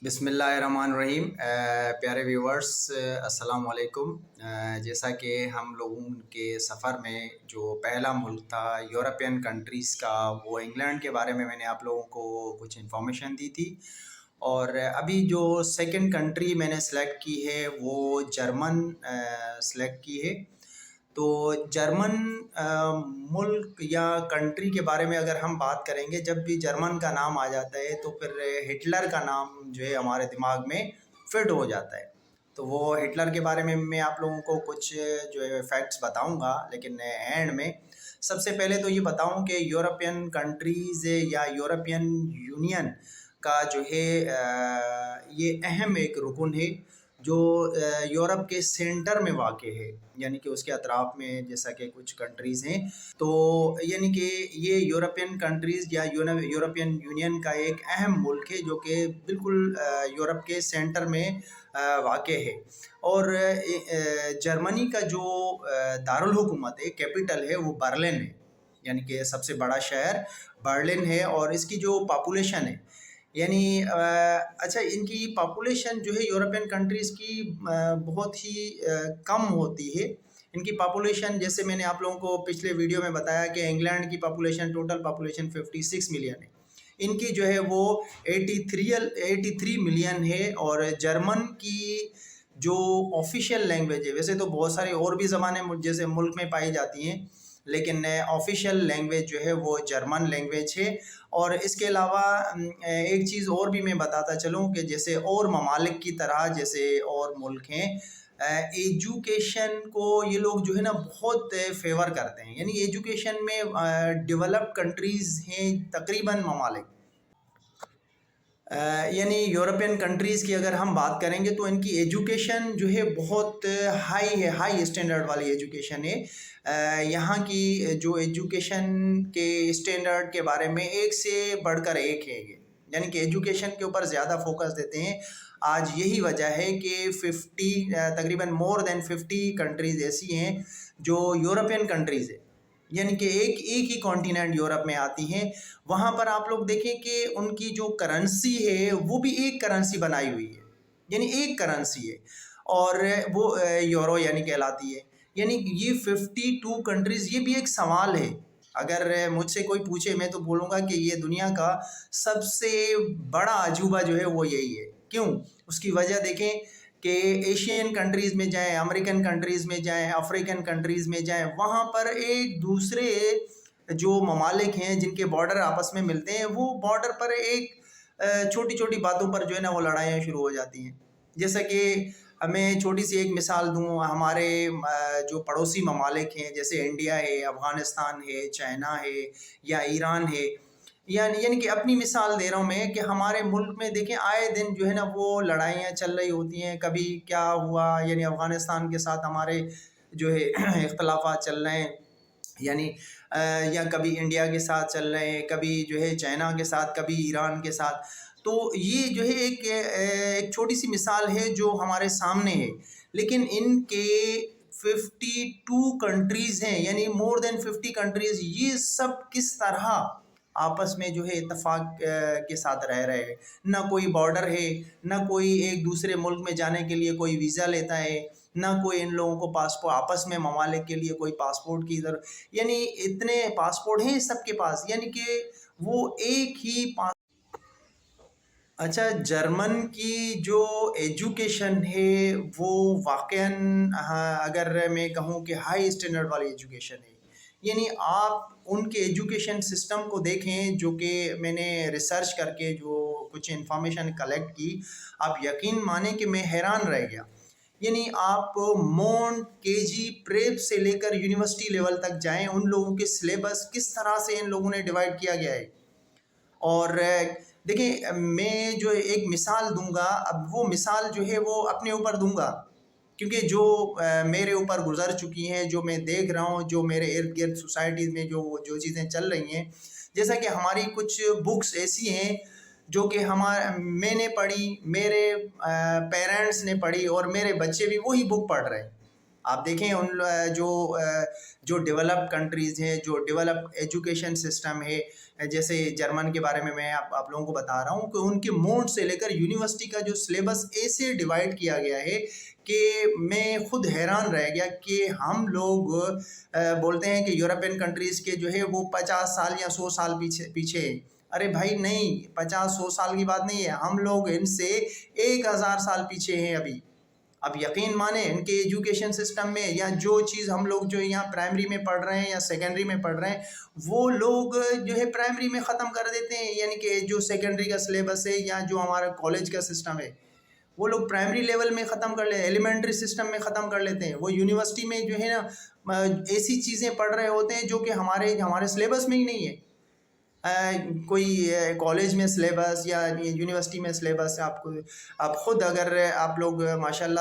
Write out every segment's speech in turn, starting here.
بسم اللہ الرحمن الرحیم۔ پیارے ویورز، السلام علیکم۔ جیسا کہ ہم لوگوں کے سفر میں جو پہلا ملک تھا یورپین کنٹریز کا، وہ انگلینڈ کے بارے میں نے آپ لوگوں کو کچھ انفارمیشن دی تھی، اور ابھی جو سیکنڈ کنٹری میں نے سلیکٹ کی ہے وہ جرمن سلیکٹ کی ہے۔ تو جرمن ملک یا کنٹری کے بارے میں اگر ہم بات کریں گے، جب بھی جرمن کا نام آ جاتا ہے تو پھر ہٹلر کا نام جو ہے ہمارے دماغ میں فٹ ہو جاتا ہے۔ تو وہ ہٹلر کے بارے میں آپ لوگوں کو کچھ جو ہے فیکٹس بتاؤں گا، لیکن اینڈ میں سب سے پہلے تو یہ بتاؤں کہ یورپین کنٹریز یا یورپین یونین کا جو ہے یہ اہم ایک رکن ہے جو یورپ کے سینٹر میں واقع ہے، یعنی کہ اس کے اطراف میں جیسا کہ کچھ کنٹریز ہیں۔ تو یعنی کہ یہ یورپین کنٹریز یا یورپین یونین کا ایک اہم ملک ہے جو کہ بالکل یورپ کے سینٹر میں واقع ہے۔ اور جرمنی کا جو دارالحکومت ہے، کیپٹل ہے، وہ برلن ہے، یعنی کہ سب سے بڑا شہر برلن ہے۔ اور اس کی جو پاپولیشن ہے، یعنی اچھا، ان کی پاپولیشن جو ہے یورپین کنٹریز کی بہت ہی کم ہوتی ہے۔ ان کی پاپولیشن، جیسے میں نے آپ لوگوں کو پچھلے ویڈیو میں بتایا کہ انگلینڈ کی پاپولیشن، ٹوٹل پاپولیشن 56 ملین ہے، ان کی جو ہے وہ 83 ملین ہے۔ اور جرمن کی جو آفیشیل لینگویج ہے، ویسے تو بہت سارے اور بھی زبانیں جیسے ملک میں پائی جاتی ہیں، لیکن آفیشیل لینگویج جو ہے وہ جرمن لینگویج ہے۔ اور اس کے علاوہ ایک چیز اور بھی میں بتاتا چلوں کہ جیسے اور ممالک کی طرح، جیسے اور ملک ہیں، ایجوکیشن کو یہ لوگ جو ہے نا بہت فیور کرتے ہیں، یعنی ایجوکیشن میں ڈیولپ کنٹریز ہیں تقریباً ممالک، یعنی یورپین کنٹریز کی اگر ہم بات کریں گے تو ان کی ایجوکیشن جو ہے بہت ہائی ہے، ہائی اسٹینڈرڈ والی ایجوکیشن ہے۔ یہاں کی جو ایجوکیشن کے اسٹینڈرڈ کے بارے میں ایک سے بڑھ کر ایک ہے، یعنی کہ ایجوکیشن کے اوپر زیادہ فوکس دیتے ہیں۔ آج یہی وجہ ہے کہ تقریباً مور دین 50 کنٹریز ایسی ہیں جو یورپین کنٹریز ہے، یعنی کہ ایک ہی کانٹیننٹ یورپ میں آتی ہیں۔ وہاں پر آپ لوگ دیکھیں کہ ان کی جو کرنسی ہے وہ بھی ایک کرنسی بنائی ہوئی ہے، یعنی ایک کرنسی ہے، اور وہ یورو یعنی کہلاتی ہے۔ یعنی یہ 52 کنٹریز، یہ بھی ایک سوال ہے۔ اگر مجھ سے کوئی پوچھے، میں تو بولوں گا کہ یہ دنیا کا سب سے بڑا عجوبہ جو ہے وہ یہی ہے۔ کیوں؟ اس کی وجہ دیکھیں کہ ایشین کنٹریز میں جائیں، امریکن کنٹریز میں جائیں، افریقن کنٹریز میں جائیں، وہاں پر ایک دوسرے جو ممالک ہیں جن کے بارڈر آپس میں ملتے ہیں، وہ بارڈر پر ایک چھوٹی چھوٹی باتوں پر جو ہے نا وہ لڑائیاں شروع ہو جاتی ہیں۔ جیسا کہ میں چھوٹی سی ایک مثال دوں، ہمارے جو پڑوسی ممالک ہیں جیسے انڈیا ہے، افغانستان ہے، چائنا ہے یا ایران ہے، یعنی کہ اپنی مثال دے رہا ہوں میں کہ ہمارے ملک میں دیکھیں آئے دن جو ہے نا وہ لڑائیاں چل رہی ہوتی ہیں۔ کبھی کیا ہوا، یعنی افغانستان کے ساتھ ہمارے جو ہے اختلافات چل رہے ہیں، یعنی یا کبھی انڈیا کے ساتھ چل رہے ہیں، کبھی جو ہے چائنا کے ساتھ، کبھی ایران کے ساتھ۔ تو یہ جو ہے ایک چھوٹی سی مثال ہے جو ہمارے سامنے ہے، لیکن ان کے 52 کنٹریز ہیں، یعنی مور دین 50 کنٹریز، یہ سب کس طرح آپس میں جو ہے اتفاق کے ساتھ رہ رہے ہیں۔ نہ کوئی بارڈر ہے، نہ کوئی ایک دوسرے ملک میں جانے کے لیے کوئی ویزا لیتا ہے، نہ کوئی ان لوگوں کو پاسپورٹ، آپس میں ممالک کے لیے کوئی پاسپورٹ کی ضرورت، یعنی اتنے پاسپورٹ ہیں سب کے پاس، یعنی کہ وہ ایک ہی اچھا، جرمن کی جو ایجوکیشن ہے وہ واقعاً اگر میں کہوں کہ ہائی اسٹینڈرڈ والی ایجوکیشن ہے، یعنی آپ ان کے ایجوکیشن سسٹم کو دیکھیں جو کہ میں نے ریسرچ کر کے جو کچھ انفارمیشن کلیکٹ کی، آپ یقین مانیں کہ میں حیران رہ گیا۔ یعنی آپ مونٹ کے جی پریپ سے لے کر یونیورسٹی لیول تک جائیں، ان لوگوں کے سلیبس کس طرح سے ان لوگوں نے ڈیوائڈ کیا گیا ہے۔ اور دیکھیں، میں جو ایک مثال دوں گا، اب وہ مثال جو ہے وہ اپنے اوپر دوں گا کیونکہ جو میرے اوپر گزر چکی ہیں، جو میں دیکھ رہا ہوں، جو میرے ارد گرد سوسائٹیز میں جو چیزیں چل رہی ہیں، جیسا کہ ہماری کچھ بکس ایسی ہیں جو کہ میں نے پڑھی، میرے پیرنٹس نے پڑھی، اور میرے بچے بھی وہی بک پڑھ رہے ہیں۔ آپ دیکھیں جو ڈیولپ کنٹریز ہیں، جو ڈیولپ ایجوکیشن سسٹم ہے، جیسے جرمن کے بارے میں آپ لوگوں کو بتا رہا ہوں کہ ان کے موڈ سے لے کر یونیورسٹی کا جو سلیبس ایسے ڈیوائڈ کیا گیا ہے کہ میں خود حیران رہ گیا کہ ہم لوگ بولتے ہیں کہ یورپین کنٹریز کے جو ہے وہ 50 سال یا 100 سال پیچھے ہیں. ارے بھائی نہیں، 50-100 سال کی بات نہیں ہے، ہم لوگ ان سے 1000 سال پیچھے ہیں ابھی. اب یقین مانیں ان کے ایجوکیشن سسٹم میں، یا جو چیز ہم لوگ جو یہاں پرائمری میں پڑھ رہے ہیں یا سیکنڈری میں پڑھ رہے ہیں، وہ لوگ جو ہے پرائمری میں ختم کر دیتے ہیں. یعنی کہ جو سیکنڈری کا سلیبس ہے یا جو ہمارا کالج کا سسٹم ہے وہ لوگ پرائمری لیول میں ختم کر لیتے ہیں، ایلیمنٹری سسٹم میں ختم کر لیتے ہیں. وہ یونیورسٹی میں جو ہے نا ایسی چیزیں پڑھ رہے ہوتے ہیں جو کہ ہمارے سلیبس میں ہی نہیں ہے. کوئی کالج میں سلیبس یا یونیورسٹی میں سلیبس آپ خود اگر آپ لوگ ماشاءاللہ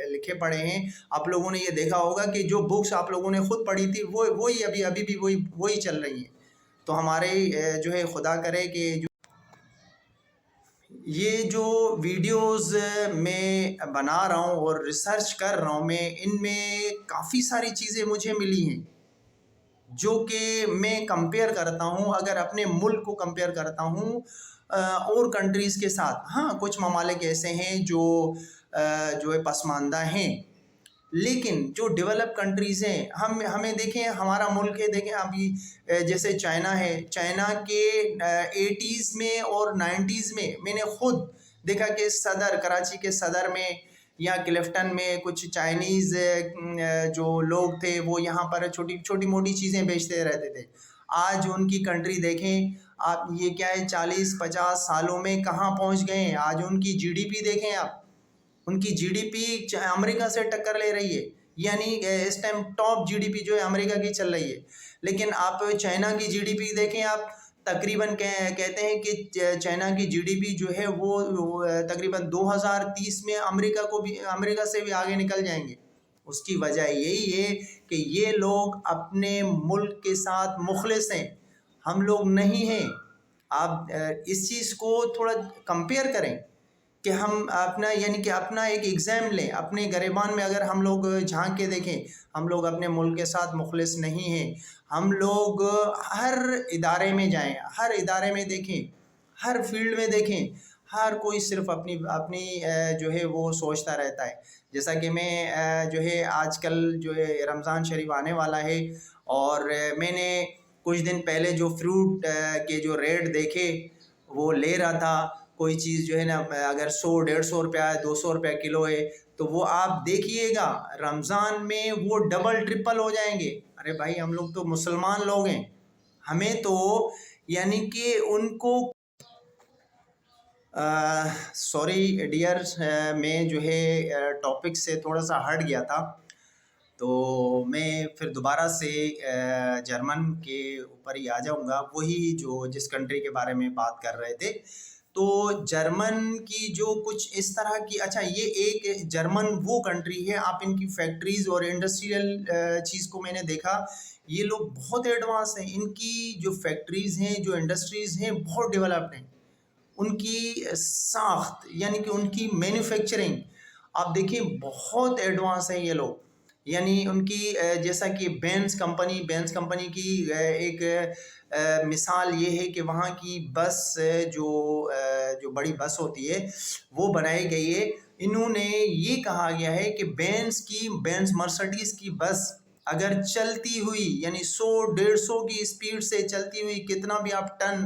لکھے پڑھے ہیں، آپ لوگوں نے یہ دیکھا ہوگا کہ جو بکس آپ لوگوں نے خود پڑھی تھی وہی ابھی بھی وہی چل رہی ہیں. تو ہمارے جو ہے خدا کرے کہ یہ جو ویڈیوز میں بنا رہا ہوں اور ریسرچ کر رہا ہوں میں، ان میں کافی ساری چیزیں مجھے ملی ہیں جو کہ میں کمپیئر کرتا ہوں. اگر اپنے ملک کو کمپیئر کرتا ہوں اور کنٹریز کے ساتھ، ہاں کچھ ممالک ایسے ہیں جو ہے پسماندہ ہیں، لیکن جو ڈیولپ کنٹریز ہیں ہمیں دیکھیں، ہمارا ملک ہے، دیکھیں ابھی جیسے چائنا ہے، چائنا کے 80s میں اور 90s میں نے خود دیکھا کہ کراچی کے صدر میں یا کلفٹن میں کچھ چائنیز جو لوگ تھے وہ یہاں پر چھوٹی موٹی چیزیں بیچتے رہتے تھے. آج ان کی کنٹری دیکھیں آپ، یہ کیا ہے 40-50 سالوں میں کہاں پہنچ گئے ہیں. آج ان کی جی ڈی پی دیکھیں آپ، ان کی جی ڈی پی امریکہ سے ٹکر لے رہی ہے. یعنی اس time top G D P جو ہے امریکہ کی چل رہی ہے. لیکن آپ چائنا کی جی ڈی پی دیکھیں، آپ تقریباً کہتے ہیں کہ چائنا کی جی ڈی پی جو ہے وہ تقریباً 2030 میں امریکہ سے بھی آگے نکل جائیں گے. اس کی وجہ یہی ہے کہ یہ لوگ اپنے ملک کے ساتھ مخلص ہیں، ہم لوگ نہیں ہیں. آپ اس چیز کو تھوڑا کمپیئر کریں کہ ہم اپنا ایک ایگزام لیں اپنے گریبان میں. اگر ہم لوگ جھانک کے دیکھیں، ہم لوگ اپنے ملک کے ساتھ مخلص نہیں ہیں. ہم لوگ ہر ادارے میں جائیں، ہر ادارے میں دیکھیں، ہر فیلڈ میں دیکھیں، ہر کوئی صرف اپنی جو ہے وہ سوچتا رہتا ہے. جیسا کہ میں جو ہے آج کل جو ہے رمضان شریف آنے والا ہے، اور میں نے کچھ دن پہلے جو فروٹ کے جو ریٹ دیکھے وہ لے رہا تھا. کوئی چیز جو ہے نا اگر 100-150 روپیہ 200 روپیہ کلو ہے تو وہ آپ دیکھیے گا رمضان میں وہ ڈبل ٹرپل ہو جائیں گے. ارے بھائی ہم لوگ تو مسلمان لوگ ہیں، ہمیں تو یعنی کہ ان کو سوری ڈیئر، میں جو ہے ٹاپک سے تھوڑا سا ہٹ گیا تھا، تو میں پھر دوبارہ سے جرمن کے اوپر ہی آ جاؤں گا، وہی جس کنٹری کے بارے میں بات کر رہے تھے. تو جرمن کی جو کچھ اس طرح کی، اچھا یہ ایک جرمن وہ کنٹری ہے، آپ ان کی فیکٹریز اور انڈسٹریل چیز کو میں نے دیکھا، یہ لوگ بہت ایڈوانس ہیں. ان کی جو فیکٹریز ہیں، جو انڈسٹریز ہیں، بہت ڈیولپڈ ہیں. ان کی ساخت یعنی کہ ان کی مینوفیکچرنگ آپ دیکھیں بہت ایڈوانس ہیں یہ لوگ. یعنی ان کی جیسا کہ بینز کمپنی کی ایک مثال یہ ہے کہ وہاں کی بس جو بڑی بس ہوتی ہے وہ بنائی گئی ہے. انہوں نے یہ کہا گیا ہے کہ بینز مرسڈیز کی بس اگر چلتی ہوئی یعنی 100-150 کی اسپیڈ سے چلتی ہوئی کتنا بھی آپ ٹن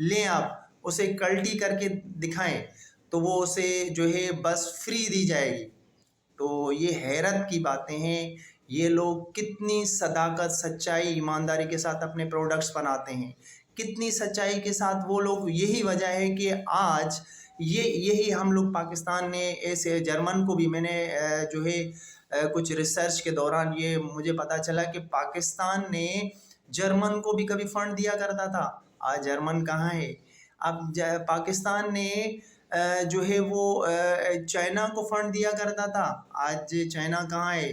لیں، آپ اسے کلٹی کر کے دکھائیں تو وہ اسے جو ہے بس فری دی جائے گی. تو یہ حیرت کی باتیں ہیں. یہ لوگ کتنی صداقت، سچائی، ایمانداری کے ساتھ اپنے پروڈکٹس بناتے ہیں، کتنی سچائی کے ساتھ وہ لوگ. یہی وجہ ہے کہ آج یہی ہم لوگ پاکستان نے ایسے جرمن کو بھی، میں نے جو ہے کچھ ریسرچ کے دوران یہ مجھے پتہ چلا کہ پاکستان نے جرمن کو بھی کبھی فنڈ دیا کرتا تھا. آج جرمن کہاں ہے؟ اب پاکستان نے جو ہے وہ چائنا کو فنڈ دیا کرتا تھا، آج چائنا کہاں ہے؟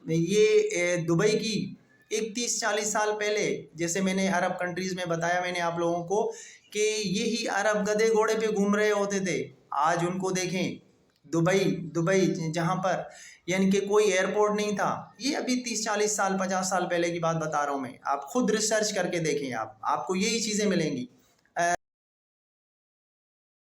یہ دبئی کی 30-40 سال پہلے، جیسے میں نے عرب کنٹریز میں بتایا میں نے آپ لوگوں کو کہ یہی عرب گدھے گھوڑے پہ گھوم رہے ہوتے تھے. آج ان کو دیکھیں دبئی جہاں پر یعنی کہ کوئی ایئرپورٹ نہیں تھا. یہ ابھی 30 40 سال 50 سال پہلے کی بات بتا رہا ہوں میں. آپ خود ریسرچ کر کے دیکھیں، آپ کو یہی چیزیں ملیں گی.